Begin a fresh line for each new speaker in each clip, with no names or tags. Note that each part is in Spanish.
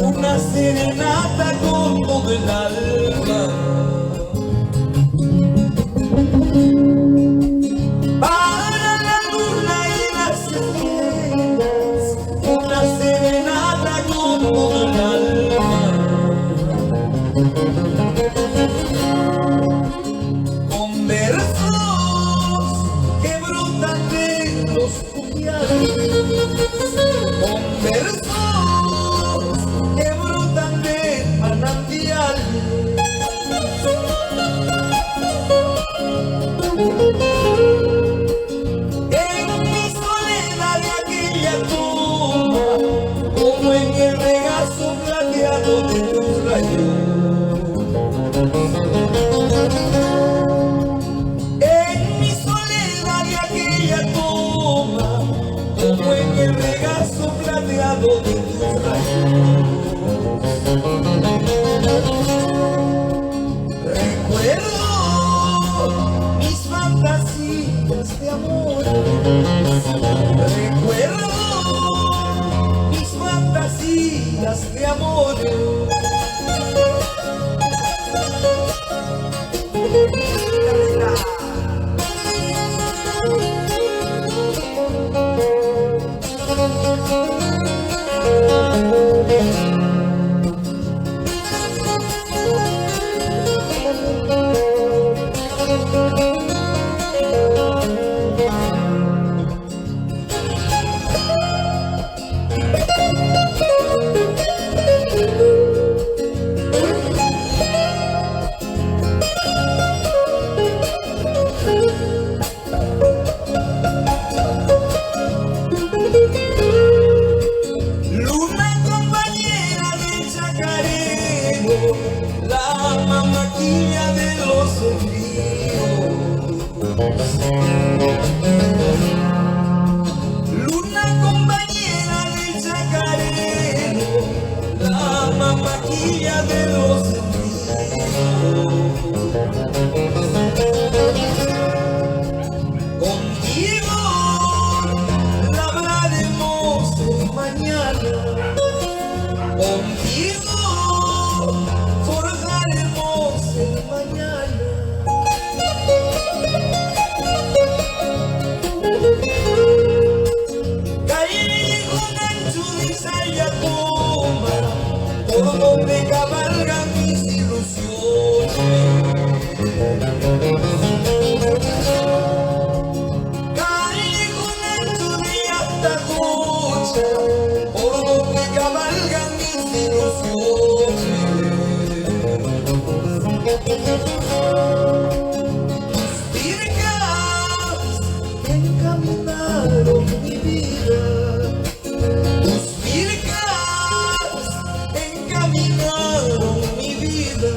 Una serenata con todo el alma. Para la luna y las estrellas, una serenata con todo el alma. Con versos que brotan de los puñales, con versos que brotan de manantial. En mi soledad de aquella tumba, como en el regazo plateado de tus rayos. En mi soledad de aquella tumba, como en el regazo plateado de tus rayos. Recuerdo mis fantasías de amor. Recuerdo mis fantasías de amor. La mamaquilla de los sentidos. Luna compañera del chacarero, la mamaquilla de los sentidos. Contigo la hablaremos mañana. Contigo forjaremos el mañana. Caeré con anchuriza y atoma, por donde cabalgan mis ilusiones. Caeré con anchuriza y atacocha, por donde cabalgan mis ilusiones. Tus virgas encaminaron mi vida. Tus virgas encaminaron mi vida.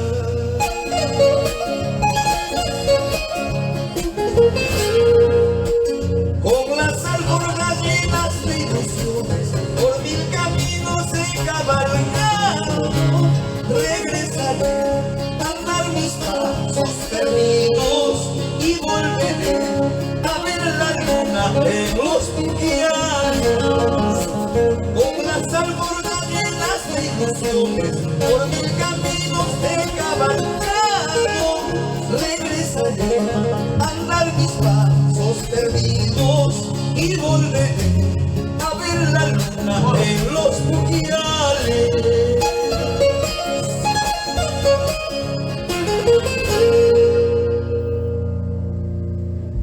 Con las alforjas llenas de ilusiones, por mil caminos he cabalgado. Regresaré a dar mis pasos perdidos y volveré a ver la luna en los buqueanos. Con las alforjas llenas de ilusiones, por mil caminos he cabalgado. Regresaré a dar mis pasos perdidos y volveré a ver la luna en los buqueanos.